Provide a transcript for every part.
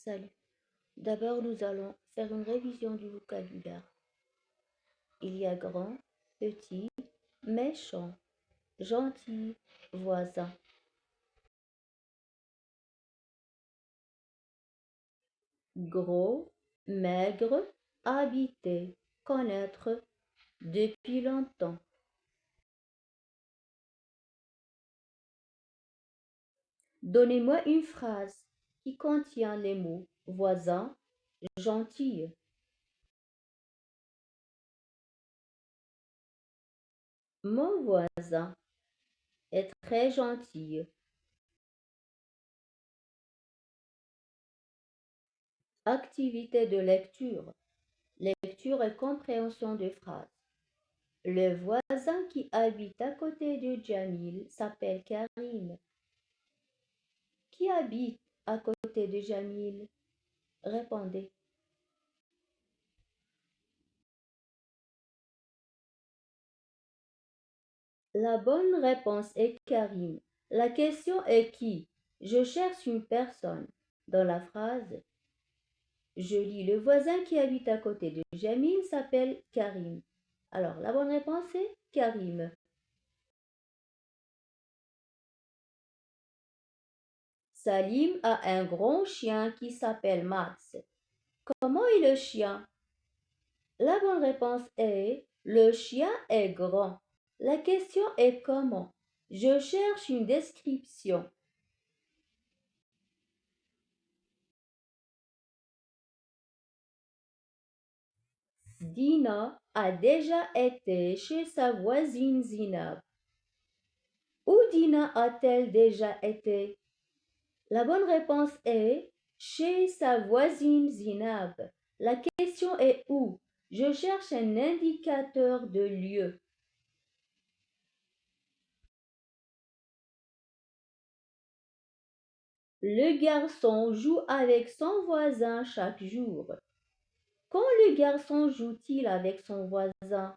Salut. D'abord, nous allons faire une révision du vocabulaire. Il y a grand, petit, méchant, gentil, voisin. Gros, maigre, habiter, connaître, depuis longtemps. Donnez-moi une phrase qui contient les mots voisin, gentil. Mon voisin est très gentil. Activité de lecture. Lecture et compréhension de phrases. Le voisin qui habite à côté de Jamil s'appelle Karim. Qui habite à côté de Jamil? Répondez. La bonne réponse est Karim. La question est qui? Je cherche une personne. Dans la phrase, je lis le voisin qui habite à côté de Jamil s'appelle Karim. Alors, la bonne réponse est Karim. Salim a un grand chien qui s'appelle Max. Comment est le chien? La bonne réponse est le chien est grand. La question est comment? Je cherche une description. Dina a déjà été chez sa voisine Zinab. Où Dina a-t-elle déjà été? La bonne réponse est chez sa voisine Zinab. La question est où? Je cherche un indicateur de lieu. Le garçon joue avec son voisin chaque jour. Quand le garçon joue-t-il avec son voisin?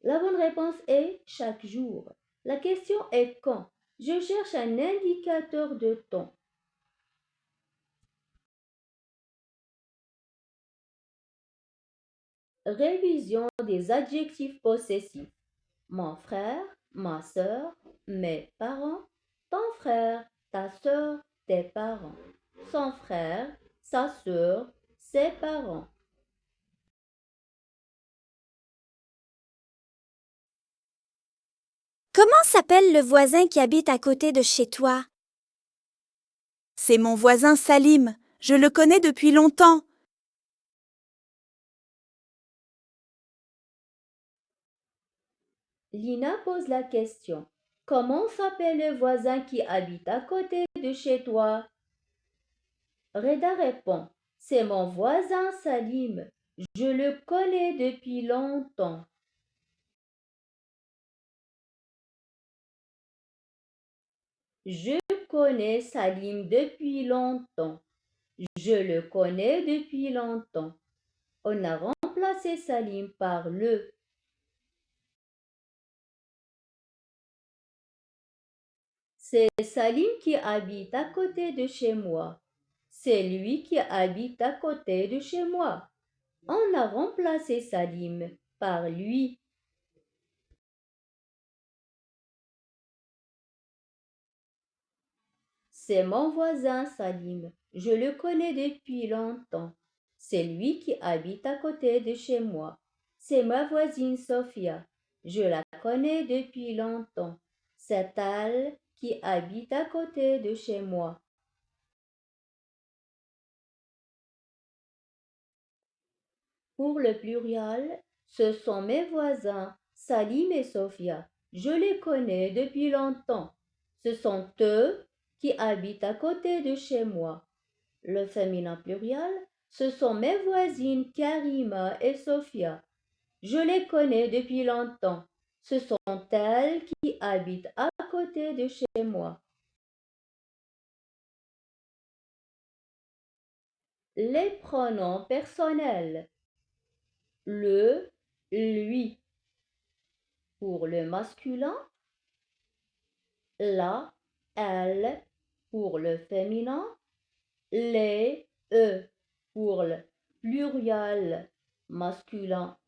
La bonne réponse est chaque jour. La question est quand? Je cherche un indicateur de temps. Révision des adjectifs possessifs. Mon frère, ma sœur, mes parents, ton frère, ta sœur, tes parents. Son frère, sa sœur, ses parents. Comment s'appelle le voisin qui habite à côté de chez toi? C'est mon voisin Salim. Je le connais depuis longtemps. Lina pose la question. Comment s'appelle le voisin qui habite à côté de chez toi? Reda répond. C'est mon voisin Salim. Je le connais depuis longtemps. Je connais Salim depuis longtemps. Je le connais depuis longtemps. On a remplacé Salim par le. C'est Salim qui habite à côté de chez moi. C'est lui qui habite à côté de chez moi. On a remplacé Salim par lui. C'est mon voisin Salim. Je le connais depuis longtemps. C'est lui qui habite à côté de chez moi. C'est ma voisine Sophia. Je la connais depuis longtemps. C'est elle qui habite à côté de chez moi. Pour le pluriel, ce sont mes voisins, Salim et Sophia. Je les connais depuis longtemps. Ce sont eux qui habitent à côté de chez moi. Le féminin pluriel, ce sont mes voisines Karima et Sophia. Je les connais depuis longtemps. Ce sont elles qui habitent à côté de chez moi. Les pronoms personnels. Le, lui. Pour le masculin, la, elle. Pour le féminin, les, eux pour le pluriel masculin,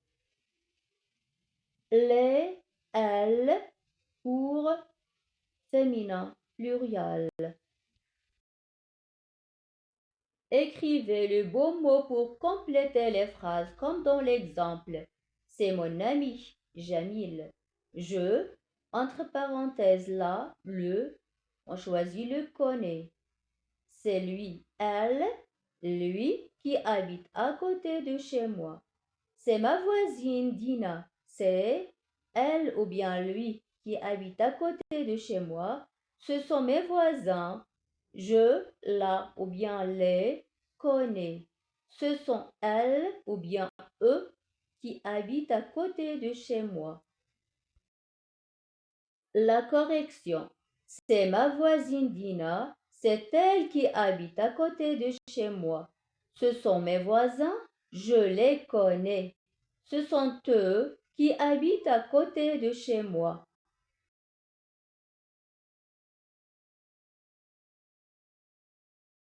les, elles pour féminin pluriel. Écrivez le beau mot pour compléter les phrases comme dans l'exemple. C'est mon ami, Jamil. Je, entre parenthèses là, on choisit le connaît. C'est lui, elle, lui qui habite à côté de chez moi. C'est ma voisine Dina. C'est elle ou bien lui qui habite à côté de chez moi. Ce sont mes voisins. Je, la ou bien les connais. Ce sont elles ou bien eux qui habitent à côté de chez moi. La correction. C'est ma voisine Dina. C'est elle qui habite à côté de chez moi. Ce sont mes voisins. Je les connais. Ce sont eux qui habitent à côté de chez moi.